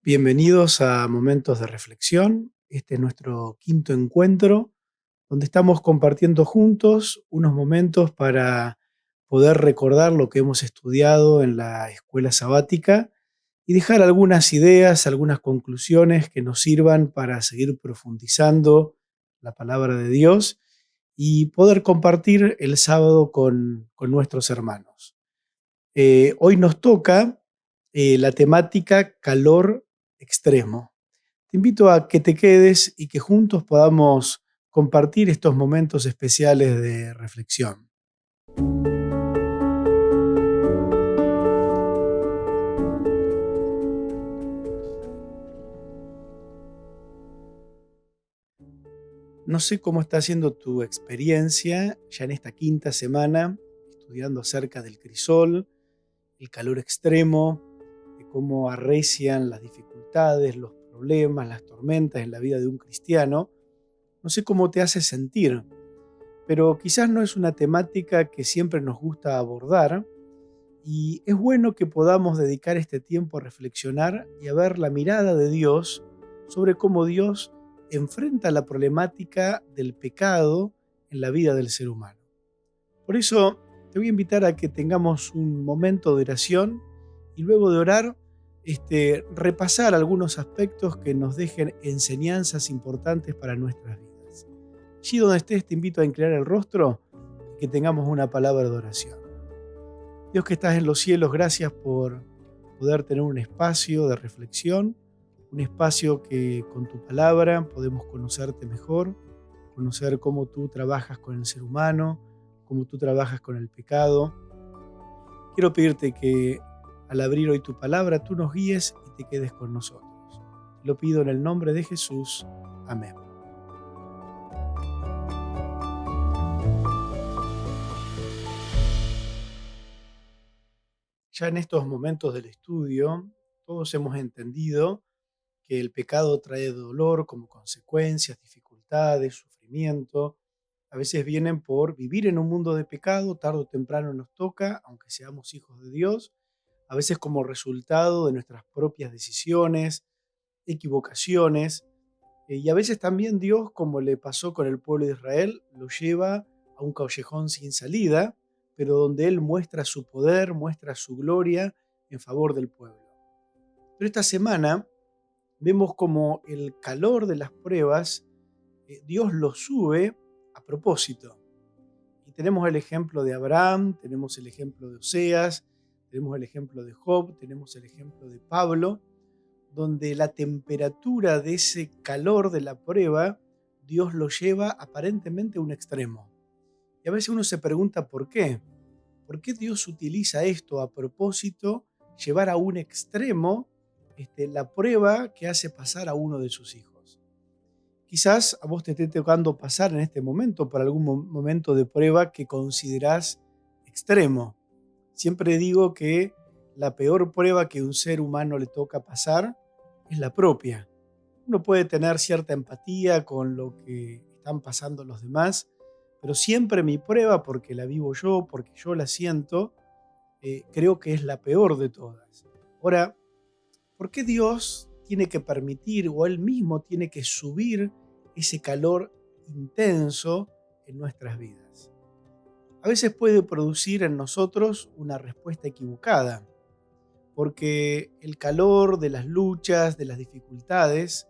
Bienvenidos a Momentos de Reflexión. Este es nuestro quinto encuentro, donde estamos compartiendo juntos unos momentos para poder recordar lo que hemos estudiado en la escuela sabática y dejar algunas ideas, algunas conclusiones que nos sirvan para seguir profundizando la palabra de Dios y poder compartir el sábado con nuestros hermanos. Hoy nos toca la temática calor extremo. Te invito a que te quedes y que juntos podamos compartir estos momentos especiales de reflexión. No sé cómo está siendo tu experiencia ya en esta quinta semana, estudiando acerca del crisol, el calor extremo, de cómo arrecian las dificultades, los problemas, las tormentas en la vida de un cristiano. No sé cómo te hace sentir, pero quizás no es una temática que siempre nos gusta abordar y es bueno que podamos dedicar este tiempo a reflexionar y a ver la mirada de Dios sobre cómo Dios enfrenta la problemática del pecado en la vida del ser humano. Por eso te voy a invitar a que tengamos un momento de oración y luego de orar, repasar algunos aspectos que nos dejen enseñanzas importantes para nuestras vidas. Allí donde estés, te invito a inclinar el rostro y que tengamos una palabra de oración. Dios que estás en los cielos, gracias por poder tener un espacio de reflexión, un espacio que con tu palabra podemos conocerte mejor, conocer cómo tú trabajas con el ser humano, cómo tú trabajas con el pecado. Quiero pedirte que al abrir hoy tu palabra, tú nos guíes y te quedes con nosotros. Lo pido en el nombre de Jesús. Amén. Ya en estos momentos del estudio, todos hemos entendido que el pecado trae dolor como consecuencias, dificultades, sufrimiento. A veces vienen por vivir en un mundo de pecado, tarde o temprano nos toca, aunque seamos hijos de Dios, a veces como resultado de nuestras propias decisiones, equivocaciones, y a veces también Dios, como le pasó con el pueblo de Israel, lo lleva a un callejón sin salida, pero donde Él muestra su poder, muestra su gloria en favor del pueblo. Pero esta semana vemos como el calor de las pruebas, Dios lo sube a propósito. Y tenemos el ejemplo de Abraham, tenemos el ejemplo de Oseas, tenemos el ejemplo de Job, tenemos el ejemplo de Pablo, donde la temperatura de ese calor de la prueba, Dios lo lleva aparentemente a un extremo. Y a veces uno se pregunta por qué. ¿Por qué Dios utiliza esto a propósito, llevar a un extremo la prueba que hace pasar a uno de sus hijos? Quizás a vos te esté tocando pasar en este momento por algún momento de prueba que considerás extremo. Siempre digo que la peor prueba que un ser humano le toca pasar es la propia. Uno puede tener cierta empatía con lo que están pasando los demás, pero siempre mi prueba, porque la vivo yo, porque yo la siento, creo que es la peor de todas. Ahora, ¿por qué Dios tiene que permitir o Él mismo tiene que subir ese calor intenso en nuestras vidas? A veces puede producir en nosotros una respuesta equivocada, porque el calor de las luchas, de las dificultades,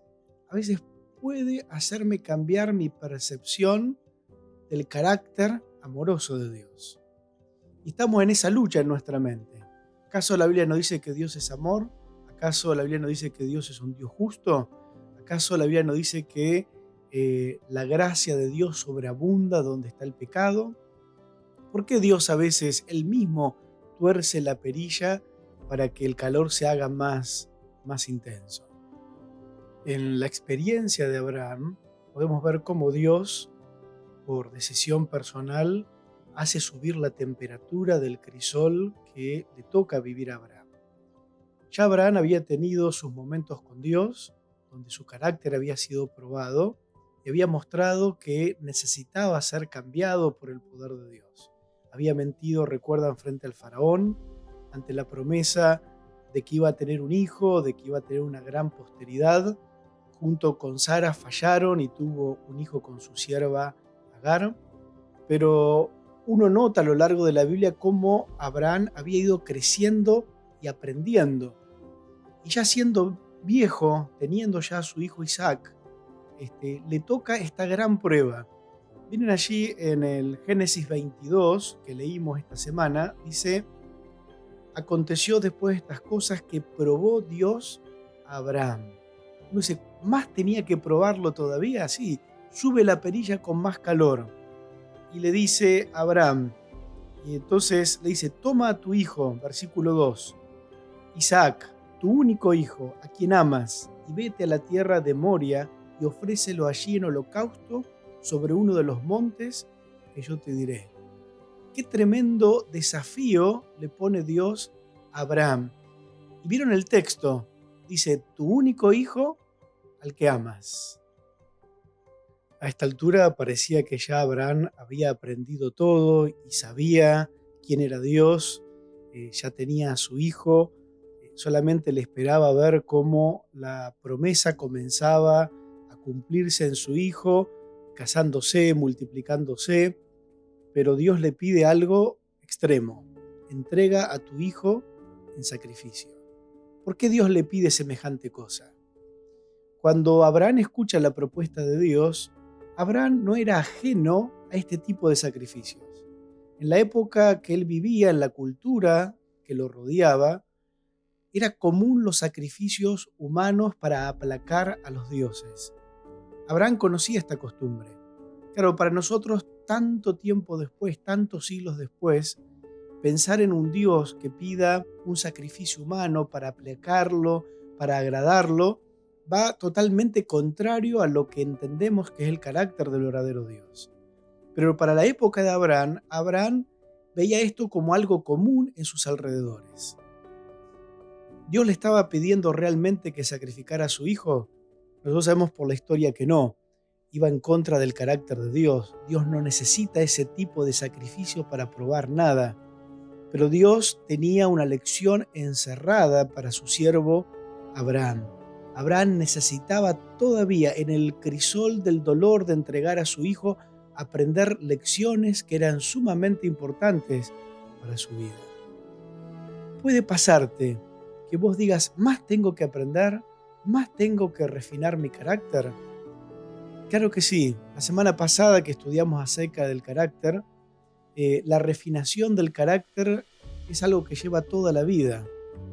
a veces puede hacerme cambiar mi percepción del carácter amoroso de Dios. Y estamos en esa lucha en nuestra mente. ¿Acaso la Biblia no dice que Dios es amor? ¿Acaso la Biblia no dice que Dios es un Dios justo? ¿Acaso la Biblia no dice que la gracia de Dios sobreabunda donde está el pecado? ¿Por qué Dios a veces él mismo tuerce la perilla para que el calor se haga más intenso? En la experiencia de Abraham podemos ver cómo Dios, por decisión personal, hace subir la temperatura del crisol que le toca vivir a Abraham. Ya Abraham había tenido sus momentos con Dios, donde su carácter había sido probado y había mostrado que necesitaba ser cambiado por el poder de Dios. Había mentido, recuerdan, frente al faraón, ante la promesa de que iba a tener un hijo, de que iba a tener una gran posteridad. Junto con Sara fallaron y tuvo un hijo con su sierva Agar. Pero uno nota a lo largo de la Biblia cómo Abraham había ido creciendo y aprendiendo. Y ya siendo viejo, teniendo ya a su hijo Isaac, le toca esta gran prueba. Vienen allí en el Génesis 22, que leímos esta semana, dice: aconteció después de estas cosas que probó Dios a Abraham. Uno dice, ¿más tenía que probarlo todavía? Sí, sube la perilla con más calor. Y le dice a Abraham, y entonces le dice, toma a tu hijo, versículo 2, Isaac, tu único hijo, a quien amas, y vete a la tierra de Moria y ofrécelo allí en holocausto sobre uno de los montes que yo te diré. Qué tremendo desafío le pone Dios a Abraham. Y vieron el texto, dice, tu único hijo al que amas. A esta altura parecía que ya Abraham había aprendido todo y sabía quién era Dios, ya tenía a su hijo, solamente le esperaba ver cómo la promesa comenzaba a cumplirse en su hijo, casándose, multiplicándose, pero Dios le pide algo extremo: entrega a tu hijo en sacrificio. ¿Por qué Dios le pide semejante cosa? Cuando Abraham escucha la propuesta de Dios, Abraham no era ajeno a este tipo de sacrificios. En la época que él vivía, en la cultura que lo rodeaba, era común los sacrificios humanos para aplacar a los dioses. Abraham conocía esta costumbre. Claro, para nosotros, tanto tiempo después, tantos siglos después, pensar en un Dios que pida un sacrificio humano para aplacarlo, para agradarlo, va totalmente contrario a lo que entendemos que es el carácter del verdadero Dios. Pero para la época de Abraham, Abraham veía esto como algo común en sus alrededores. ¿Dios le estaba pidiendo realmente que sacrificara a su hijo? Nosotros sabemos por la historia que no. Iba en contra del carácter de Dios. Dios no necesita ese tipo de sacrificio para probar nada. Pero Dios tenía una lección encerrada para su siervo Abraham. Abraham necesitaba todavía, en el crisol del dolor de entregar a su hijo, aprender lecciones que eran sumamente importantes para su vida. Puede pasarte que vos digas, más tengo que aprender, más tengo que refinar mi carácter. Claro que sí. La semana pasada que estudiamos acerca del carácter, la refinación del carácter es algo que lleva toda la vida.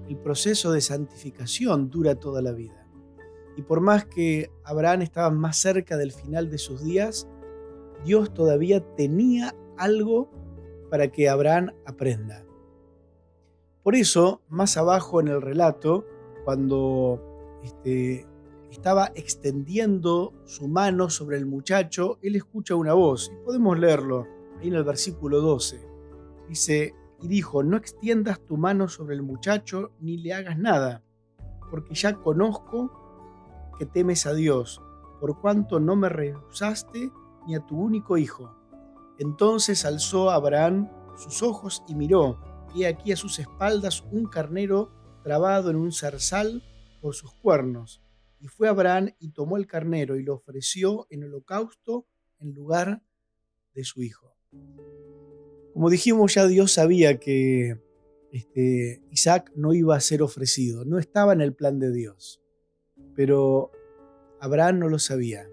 El proceso de santificación dura toda la vida. Y por más que Abraham estaba más cerca del final de sus días, Dios todavía tenía algo para que Abraham aprenda. Por eso, más abajo en el relato, cuando estaba extendiendo su mano sobre el muchacho, él escucha una voz, y podemos leerlo ahí en el versículo 12. Dice, y dijo, no extiendas tu mano sobre el muchacho ni le hagas nada, porque ya conozco que temes a Dios, por cuanto no me rehusaste ni a tu único hijo. Entonces alzó Abraham sus ojos y miró, y aquí a sus espaldas un carnero trabado en un zarzal por sus cuernos. Y fue Abraham y tomó el carnero y lo ofreció en holocausto en lugar de su hijo. Como dijimos, ya Dios sabía que Isaac no iba a ser ofrecido, no estaba en el plan de Dios, pero Abraham no lo sabía.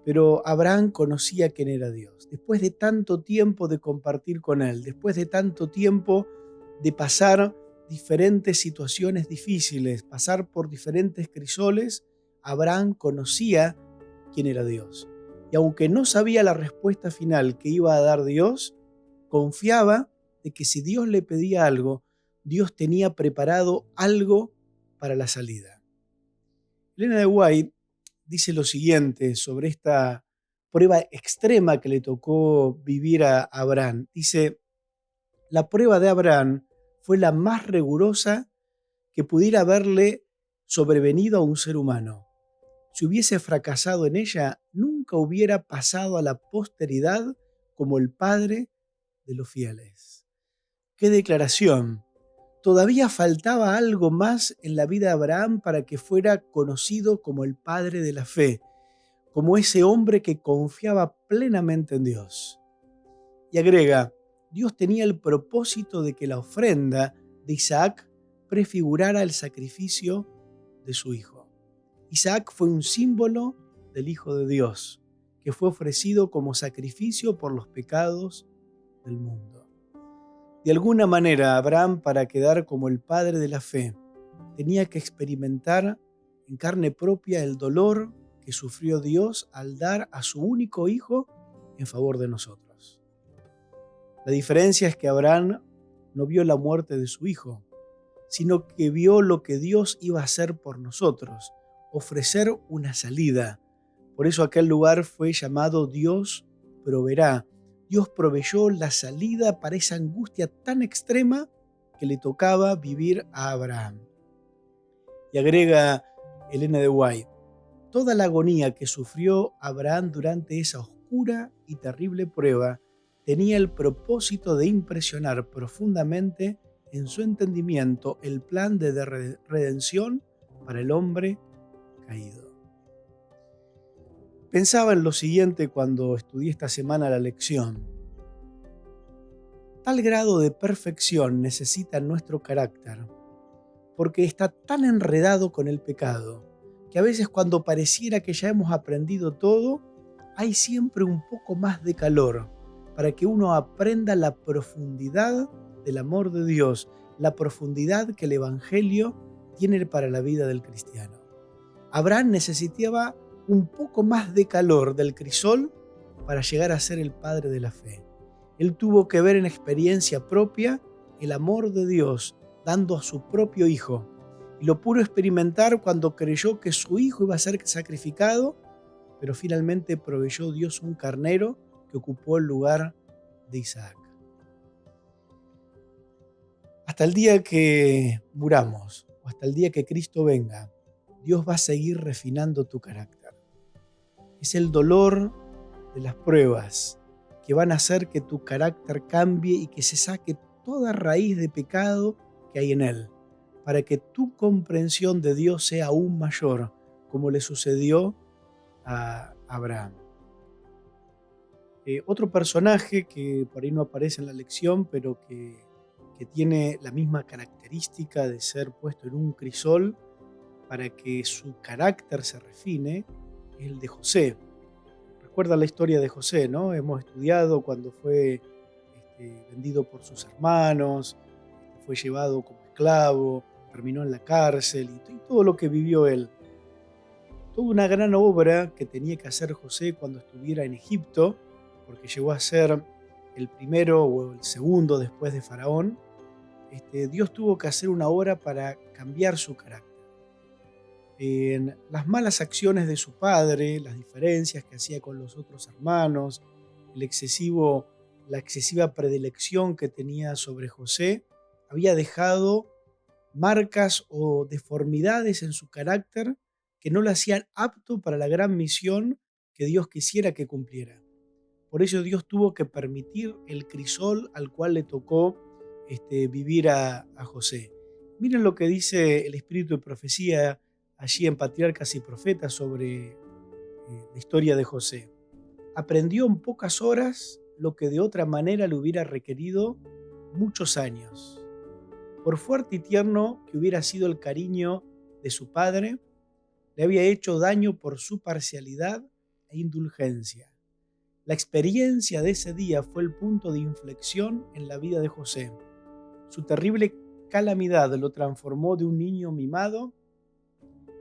Pero Abraham conocía quién era Dios. Después de tanto tiempo de compartir con él, después de tanto tiempo de pasar diferentes situaciones difíciles, pasar por diferentes crisoles, Abraham conocía quién era Dios. Y aunque no sabía la respuesta final que iba a dar Dios, confiaba de que si Dios le pedía algo, Dios tenía preparado algo para la salida. Elena de White dice lo siguiente sobre esta prueba extrema que le tocó vivir a Abraham. Dice, la prueba de Abraham fue la más rigurosa que pudiera haberle sobrevenido a un ser humano. Si hubiese fracasado en ella, nunca hubiera pasado a la posteridad como el padre de los fieles. ¡Qué declaración! Todavía faltaba algo más en la vida de Abraham para que fuera conocido como el padre de la fe, como ese hombre que confiaba plenamente en Dios. Y agrega, Dios tenía el propósito de que la ofrenda de Isaac prefigurara el sacrificio de su hijo. Isaac fue un símbolo del Hijo de Dios, que fue ofrecido como sacrificio por los pecados del mundo. De alguna manera, Abraham, para quedar como el padre de la fe, tenía que experimentar en carne propia el dolor que sufrió Dios al dar a su único hijo en favor de nosotros. La diferencia es que Abraham no vio la muerte de su hijo, sino que vio lo que Dios iba a hacer por nosotros, ofrecer una salida. Por eso aquel lugar fue llamado Dios proveerá. Dios proveyó la salida para esa angustia tan extrema que le tocaba vivir a Abraham. Y agrega Elena de White, toda la agonía que sufrió Abraham durante esa oscura y terrible prueba tenía el propósito de impresionar profundamente en su entendimiento el plan de redención para el hombre caído. Pensaba en lo siguiente cuando estudié esta semana la lección. Tal grado de perfección necesita nuestro carácter, porque está tan enredado con el pecado, que a veces cuando pareciera que ya hemos aprendido todo, hay siempre un poco más de calor para que uno aprenda la profundidad del amor de Dios, la profundidad que el Evangelio tiene para la vida del cristiano. Abraham necesitaba un poco más de calor del crisol para llegar a ser el padre de la fe. Él tuvo que ver en experiencia propia el amor de Dios dando a su propio hijo. Y lo pudo experimentar cuando creyó que su hijo iba a ser sacrificado, pero finalmente proveyó Dios un carnero que ocupó el lugar de Isaac. Hasta el día que muramos, o hasta el día que Cristo venga, Dios va a seguir refinando tu carácter. Es el dolor de las pruebas que van a hacer que tu carácter cambie y que se saque toda raíz de pecado que hay en él, para que tu comprensión de Dios sea aún mayor, como le sucedió a Abraham. Otro personaje que por ahí no aparece en la lección, pero que tiene la misma característica de ser puesto en un crisol para que su carácter se refine, es el de José. Recuerda la historia de José, ¿no? Hemos estudiado cuando fue vendido por sus hermanos, fue llevado como esclavo, terminó en la cárcel y todo lo que vivió él. Toda una gran obra que tenía que hacer José cuando estuviera en Egipto, porque llegó a ser el primero o el segundo después de Faraón. Dios tuvo que hacer una obra para cambiar su carácter. En las malas acciones de su padre, las diferencias que hacía con los otros hermanos, la excesiva predilección que tenía sobre José, había dejado marcas o deformidades en su carácter que no lo hacían apto para la gran misión que Dios quisiera que cumpliera. Por eso Dios tuvo que permitir el crisol al cual le tocó vivir a José. Miren lo que dice el Espíritu de Profecía allí en Patriarcas y Profetas sobre la historia de José. Aprendió en pocas horas lo que de otra manera le hubiera requerido muchos años. Por fuerte y tierno que hubiera sido el cariño de su padre, le había hecho daño por su parcialidad e indulgencia. La experiencia de ese día fue el punto de inflexión en la vida de José. Su terrible calamidad lo transformó de un niño mimado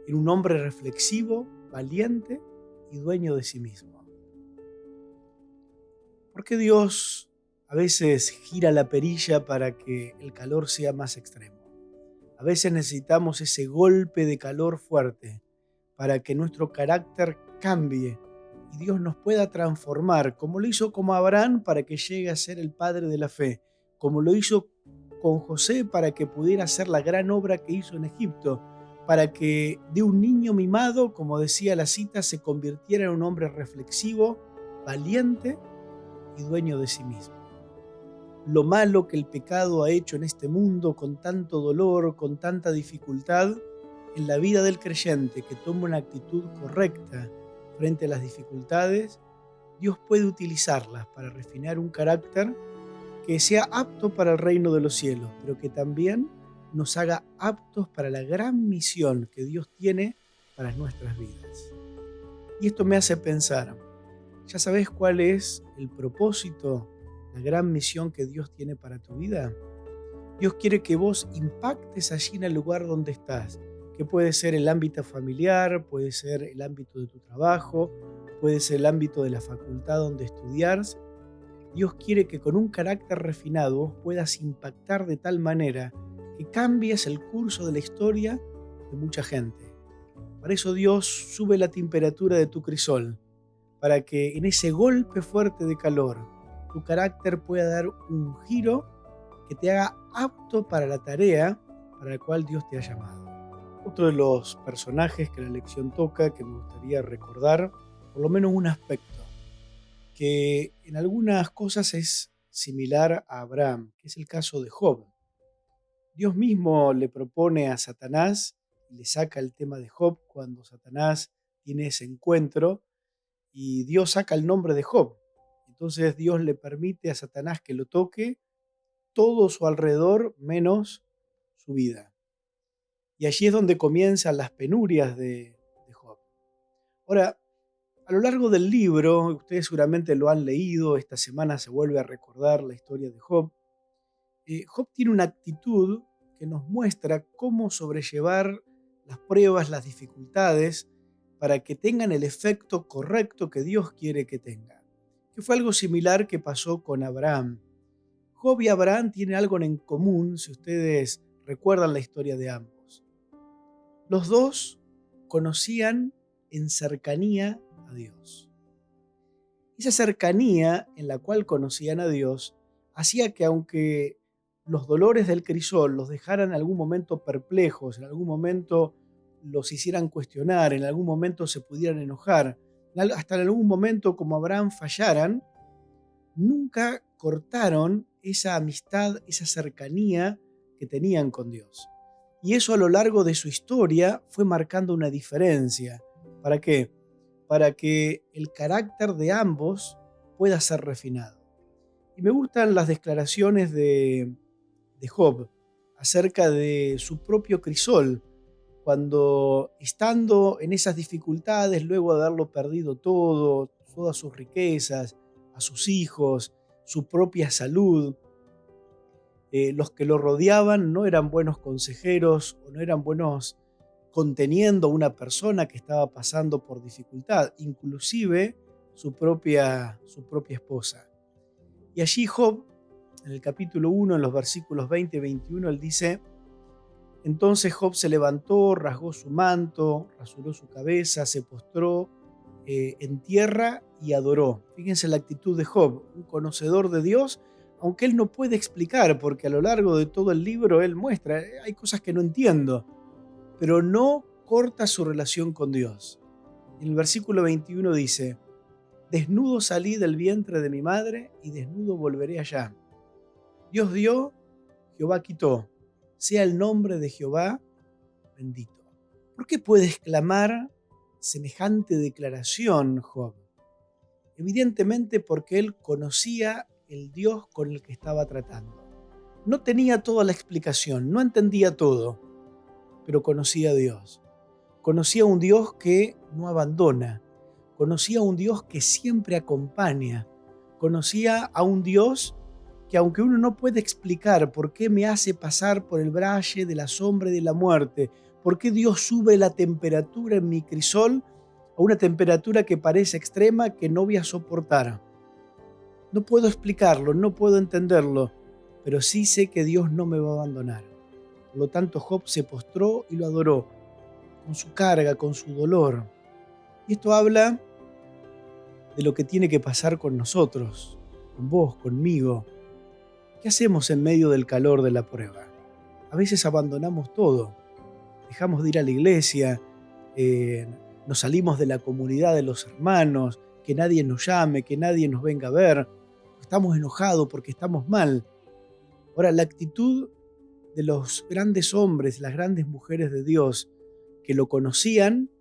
en un hombre reflexivo, valiente y dueño de sí mismo. ¿Por qué Dios a veces gira la perilla para que el calor sea más extremo? A veces necesitamos ese golpe de calor fuerte para que nuestro carácter cambie y Dios nos pueda transformar, como lo hizo con Abraham para que llegue a ser el padre de la fe, como lo hizo con José para que pudiera hacer la gran obra que hizo en Egipto, para que de un niño mimado, como decía la cita, se convirtiera en un hombre reflexivo, valiente y dueño de sí mismo. lo malo que el pecado ha hecho en este mundo con tanto dolor, con tanta dificultad, en la vida del creyente que toma una actitud correcta frente a las dificultades, Dios puede utilizarlas para refinar un carácter que sea apto para el reino de los cielos, pero que también nos haga aptos para la gran misión que Dios tiene para nuestras vidas. Y esto me hace pensar, ¿ya sabes cuál es el propósito, la gran misión que Dios tiene para tu vida? Dios quiere que vos impactes allí en el lugar donde estás, que puede ser el ámbito familiar, puede ser el ámbito de tu trabajo, puede ser el ámbito de la facultad donde estudias. Dios quiere que con un carácter refinado vos puedas impactar de tal manera que cambies el curso de la historia de mucha gente. Para eso Dios sube la temperatura de tu crisol, para que en ese golpe fuerte de calor tu carácter pueda dar un giro que te haga apto para la tarea para la cual Dios te ha llamado. Otro de los personajes que la lección toca, que me gustaría recordar, por lo menos un aspecto, que en algunas cosas es similar a Abraham, que es el caso de Job. Dios mismo le propone a Satanás y le saca el tema de Job cuando Satanás tiene ese encuentro y Dios saca el nombre de Job. Entonces Dios le permite a Satanás que lo toque todo su alrededor menos su vida. Y allí es donde comienzan las penurias de Job. Ahora, a lo largo del libro, ustedes seguramente lo han leído, esta semana se vuelve a recordar la historia de Job. Job tiene una actitud que nos muestra cómo sobrellevar las pruebas, las dificultades, para que tengan el efecto correcto que Dios quiere que tenga. Que fue algo similar que pasó con Abraham. Job y Abraham tienen algo en común, si ustedes recuerdan la historia de ambos. Los dos conocían en cercanía a Dios. Esa cercanía en la cual conocían a Dios hacía que aunque los dolores del crisol los dejaran en algún momento perplejos, en algún momento los hicieran cuestionar, en algún momento se pudieran enojar, hasta en algún momento como Abraham fallaran, nunca cortaron esa amistad, esa cercanía que tenían con Dios. Y eso a lo largo de su historia fue marcando una diferencia. ¿Para qué? Para que el carácter de ambos pueda ser refinado. Y me gustan las declaraciones de Job acerca de su propio crisol, cuando estando en esas dificultades, luego de haberlo perdido todo, todas sus riquezas, a sus hijos, su propia salud, los que lo rodeaban no eran buenos consejeros o no eran buenos conteniendo a una persona que estaba pasando por dificultad, inclusive su propia esposa. Y allí Job, en el capítulo 1, en los versículos 20 y 21, él dice: entonces Job se levantó, rasgó su manto, rasuró su cabeza, se postró en tierra y adoró. Fíjense la actitud de Job, un conocedor de Dios, aunque él no puede explicar, porque a lo largo de todo el libro él muestra, hay cosas que no entiendo, pero no corta su relación con Dios. En el versículo 21 dice: desnudo salí del vientre de mi madre y desnudo volveré allá. Dios dio, Jehová quitó. Sea el nombre de Jehová bendito. ¿Por qué puede exclamar semejante declaración Job? Evidentemente porque él conocía el Dios con el que estaba tratando. No tenía toda la explicación, no entendía todo, pero conocía a Dios. Conocía a un Dios que no abandona, conocía a un Dios que siempre acompaña, conocía a un Dios que aunque uno no puede explicar por qué me hace pasar por el valle de la sombra y de la muerte, por qué Dios sube la temperatura en mi crisol a una temperatura que parece extrema que no voy a soportar. No puedo explicarlo, no puedo entenderlo, pero sí sé que Dios no me va a abandonar. Por lo tanto, Job se postró y lo adoró, con su carga, con su dolor. Y esto habla de lo que tiene que pasar con nosotros, con vos, conmigo. ¿Qué hacemos en medio del calor de la prueba? A veces abandonamos todo, dejamos de ir a la iglesia, nos salimos de la comunidad de los hermanos, que nadie nos llame, que nadie nos venga a ver. Estamos enojados porque estamos mal. Ahora, la actitud de los grandes hombres, las grandes mujeres de Dios que lo conocían,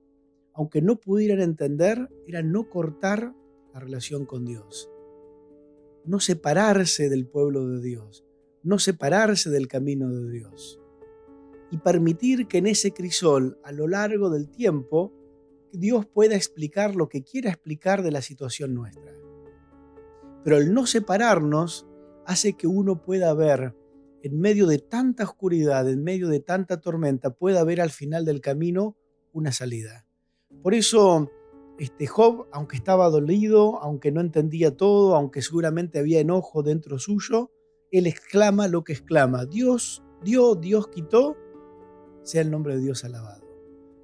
aunque no pudieran entender, era no cortar la relación con Dios, no separarse del pueblo de Dios, no separarse del camino de Dios y permitir que en ese crisol, a lo largo del tiempo, Dios pueda explicar lo que quiera explicar de la situación nuestra. Pero el no separarnos hace que uno pueda ver, en medio de tanta oscuridad, en medio de tanta tormenta, pueda ver al final del camino una salida. Por eso, Job, aunque estaba dolido, aunque no entendía todo, aunque seguramente había enojo dentro suyo, él exclama lo que exclama: Dios dio, Dios quitó, sea el nombre de Dios alabado.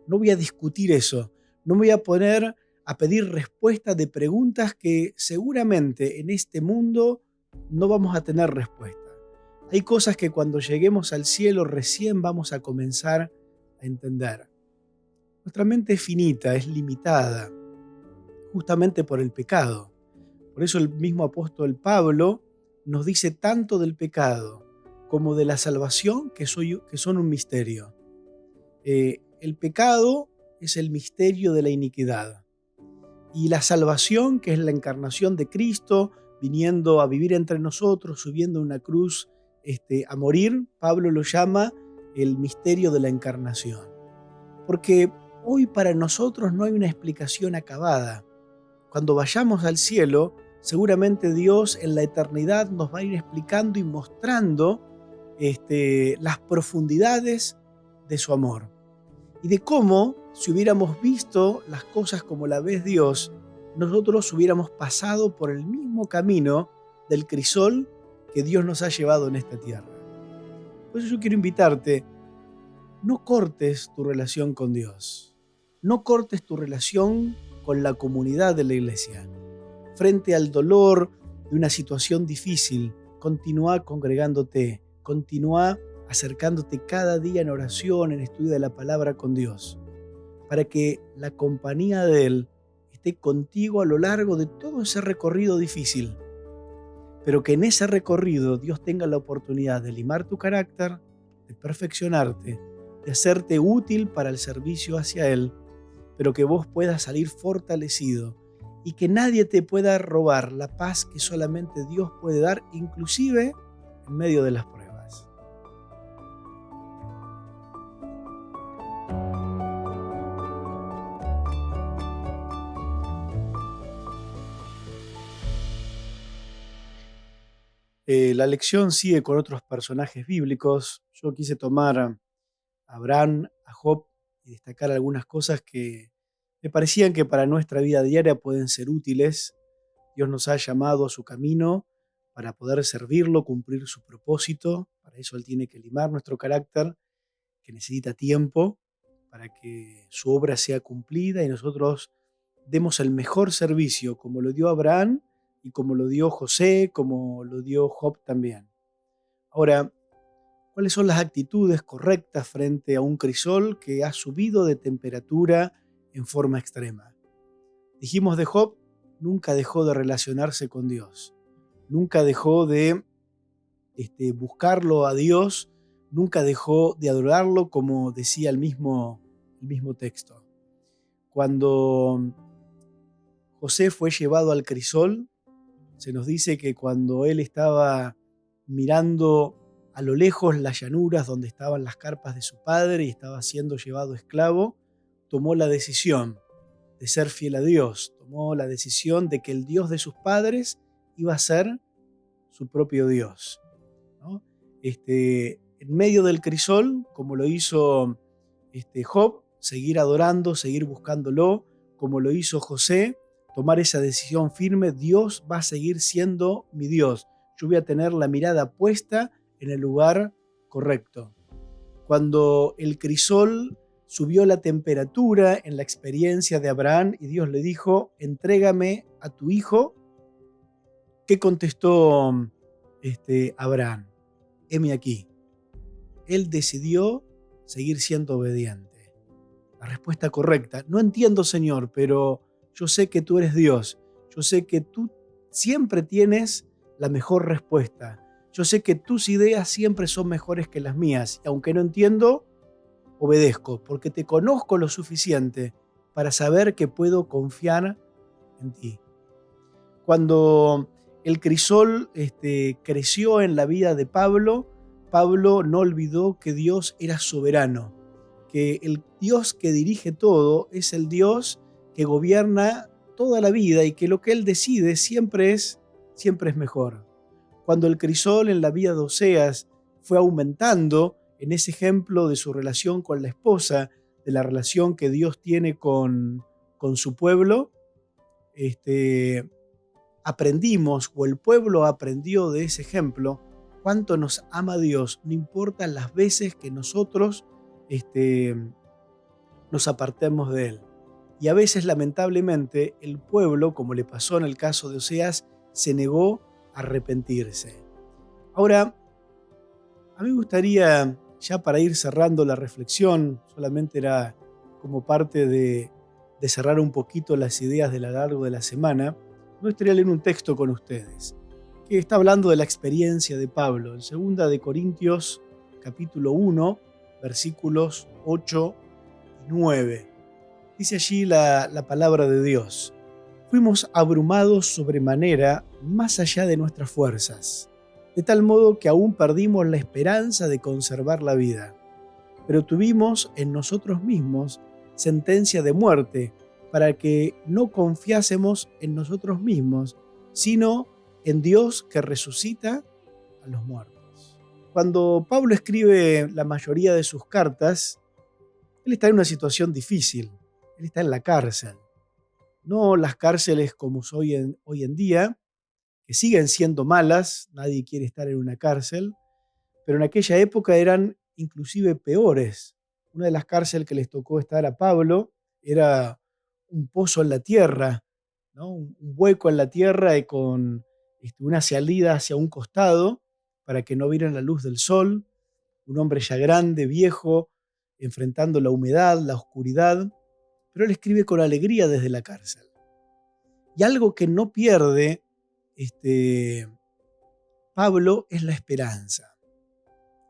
No voy a discutir eso, no me voy a poner a pedir respuestas de preguntas que seguramente en este mundo no vamos a tener respuesta. Hay cosas que cuando lleguemos al cielo recién vamos a comenzar a entender. Nuestra mente es finita, es limitada, justamente por el pecado. Por eso el mismo apóstol Pablo nos dice tanto del pecado como de la salvación que son un misterio. El pecado es el misterio de la iniquidad. Y la salvación, que es la encarnación de Cristo, viniendo a vivir entre nosotros, subiendo a una cruz a morir, Pablo lo llama el misterio de la encarnación. Porque hoy para nosotros no hay una explicación acabada. Cuando vayamos al cielo, seguramente Dios en la eternidad nos va a ir explicando y mostrando las profundidades de su amor. Y de cómo, si hubiéramos visto las cosas como la ve Dios, nosotros hubiéramos pasado por el mismo camino del crisol que Dios nos ha llevado en esta tierra. Por eso yo quiero invitarte, no cortes tu relación con Dios, no cortes tu relación con la comunidad de la iglesia. Frente al dolor de una situación difícil, continúa congregándote, continúa acercándote cada día en oración, en estudio de la palabra con Dios, para que la compañía de Él esté contigo a lo largo de todo ese recorrido difícil, pero que en ese recorrido Dios tenga la oportunidad de limar tu carácter, de perfeccionarte, de hacerte útil para el servicio hacia Él, pero que vos puedas salir fortalecido y que nadie te pueda robar la paz que solamente Dios puede dar, inclusive en medio de las pruebas. La lección sigue con otros personajes bíblicos. Yo quise tomar a Abraham, a Job y destacar algunas cosas que me parecían que para nuestra vida diaria pueden ser útiles. Dios nos ha llamado a su camino para poder servirlo, cumplir su propósito. Para eso Él tiene que limar nuestro carácter, que necesita tiempo para que su obra sea cumplida y nosotros demos el mejor servicio, como lo dio Abraham y como lo dio José, como lo dio Job también. Ahora, ¿cuáles son las actitudes correctas frente a un crisol que ha subido de temperatura en forma extrema? Dijimos de Job, nunca dejó de relacionarse con Dios, nunca dejó de buscarlo a Dios, nunca dejó de adorarlo, como decía el mismo texto. Cuando José fue llevado al crisol, se nos dice que cuando él estaba mirando a lo lejos las llanuras donde estaban las carpas de su padre y estaba siendo llevado esclavo, tomó la decisión de ser fiel a Dios, tomó la decisión de que el Dios de sus padres iba a ser su propio Dios, ¿no? En medio del crisol, como lo hizo Job, seguir adorando, seguir buscándolo, como lo hizo José, tomar esa decisión firme: Dios va a seguir siendo mi Dios. Yo voy a tener la mirada puesta en el lugar correcto. Cuando el crisol subió la temperatura en la experiencia de Abraham y Dios le dijo: entrégame a tu hijo, ¿qué contestó Abraham? Heme aquí. Él decidió seguir siendo obediente. La respuesta correcta: no entiendo, Señor, pero yo sé que tú eres Dios. Yo sé que tú siempre tienes la mejor respuesta. Yo sé que tus ideas siempre son mejores que las mías, y aunque no entiendo, obedezco, porque te conozco lo suficiente para saber que puedo confiar en ti. Cuando el crisol creció en la vida de Pablo, Pablo no olvidó que Dios era soberano, que el Dios que dirige todo es el Dios que gobierna toda la vida y que lo que Él decide siempre es mejor. Cuando el crisol en la vida de Oseas fue aumentando en ese ejemplo de su relación con la esposa, de la relación que Dios tiene con su pueblo, aprendimos, o el pueblo aprendió de ese ejemplo, cuánto nos ama Dios, no importa las veces que nosotros nos apartemos de Él. Y a veces, lamentablemente, el pueblo, como le pasó en el caso de Oseas, se negó a arrepentirse. Ahora, a mí me gustaría, ya para ir cerrando la reflexión, solamente era como parte de cerrar un poquito las ideas de lo largo de la semana, me gustaría leer un texto con ustedes, que está hablando de la experiencia de Pablo, en 2 de Corintios, capítulo 1, versículos 8 y 9. Dice allí la palabra de Dios: fuimos abrumados sobremanera más allá de nuestras fuerzas, de tal modo que aún perdimos la esperanza de conservar la vida. Pero tuvimos en nosotros mismos sentencia de muerte, para que no confiásemos en nosotros mismos, sino en Dios que resucita a los muertos. Cuando Pablo escribe la mayoría de sus cartas, él está en una situación difícil, él está en la cárcel. No las cárceles como hoy en día, que siguen siendo malas, nadie quiere estar en una cárcel, pero en aquella época eran inclusive peores. Una de las cárceles que les tocó estar a Pablo era un pozo en la tierra, ¿no? Un hueco en la tierra y con una salida hacia un costado para que no vieran la luz del sol, un hombre ya grande, viejo, enfrentando la humedad, la oscuridad, pero él escribe con alegría desde la cárcel. Y algo que no pierde Pablo es la esperanza.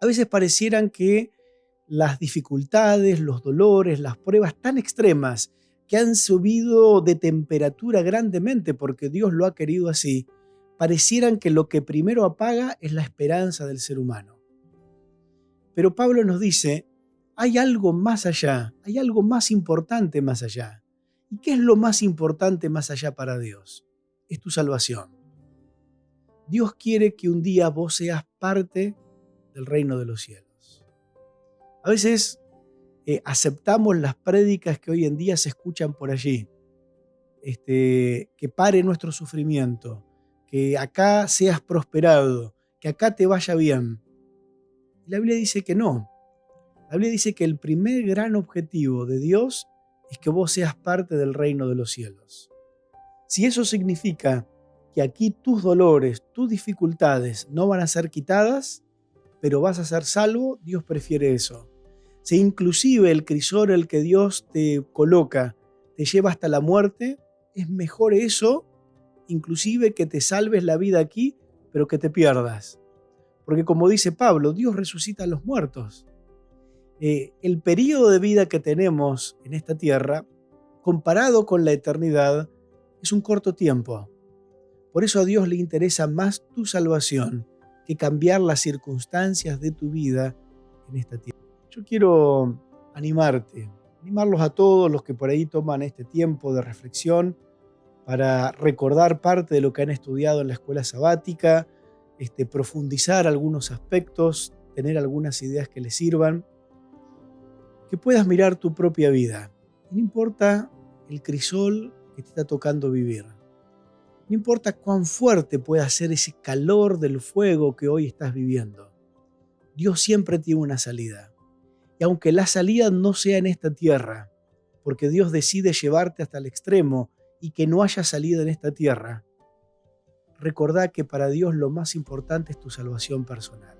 A veces parecieran que las dificultades, los dolores, las pruebas tan extremas que han subido de temperatura grandemente porque Dios lo ha querido así, parecieran que lo que primero apaga es la esperanza del ser humano. Pero Pablo nos dice, hay algo más allá, hay algo más importante más allá. ¿Y qué es lo más importante más allá para Dios? Es tu salvación. Dios quiere que un día vos seas parte del reino de los cielos. A veces aceptamos las prédicas que hoy en día se escuchan por allí, que pare nuestro sufrimiento, que acá seas prosperado, que acá te vaya bien. Y la Biblia dice que no. La Biblia dice que el primer gran objetivo de Dios es que vos seas parte del reino de los cielos. Si eso significa que aquí tus dolores, tus dificultades no van a ser quitadas, pero vas a ser salvo, Dios prefiere eso. Si inclusive el crisol el que Dios te coloca te lleva hasta la muerte, es mejor eso, inclusive que te salves la vida aquí, pero que te pierdas. Porque como dice Pablo, Dios resucita a los muertos. El periodo de vida que tenemos en esta tierra, comparado con la eternidad, es un corto tiempo. Por eso a Dios le interesa más tu salvación que cambiar las circunstancias de tu vida en esta tierra. Yo quiero animarlos a todos los que por ahí toman este tiempo de reflexión para recordar parte de lo que han estudiado en la escuela sabática, profundizar algunos aspectos, tener algunas ideas que les sirvan, que puedas mirar tu propia vida. No importa el crisol que te está tocando vivir. No importa cuán fuerte pueda ser ese calor del fuego que hoy estás viviendo. Dios siempre tiene una salida. Y aunque la salida no sea en esta tierra, porque Dios decide llevarte hasta el extremo y que no haya salida en esta tierra, recordá que para Dios lo más importante es tu salvación personal.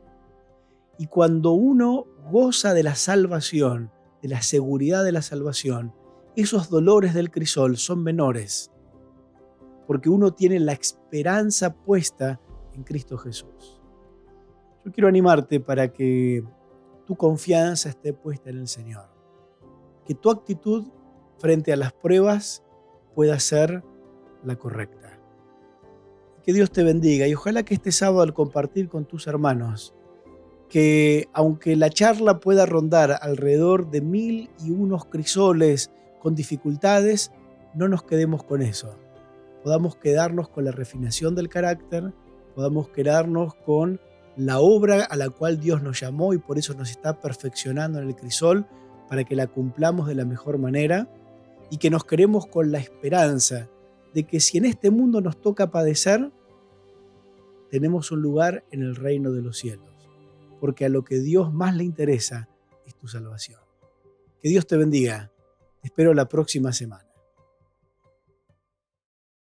Y cuando uno goza de la salvación, de la seguridad de la salvación, esos dolores del crisol son menores, porque uno tiene la esperanza puesta en Cristo Jesús. Yo quiero animarte para que tu confianza esté puesta en el Señor, que tu actitud frente a las pruebas pueda ser la correcta. Que Dios te bendiga y ojalá que este sábado al compartir con tus hermanos, que aunque la charla pueda rondar alrededor de 1001 crisoles con dificultades, no nos quedemos con eso. Podamos quedarnos con la refinación del carácter, podamos quedarnos con la obra a la cual Dios nos llamó y por eso nos está perfeccionando en el crisol para que la cumplamos de la mejor manera, y que nos quedemos con la esperanza de que si en este mundo nos toca padecer, tenemos un lugar en el reino de los cielos, porque a lo que Dios más le interesa es tu salvación. Que Dios te bendiga. Te espero la próxima semana.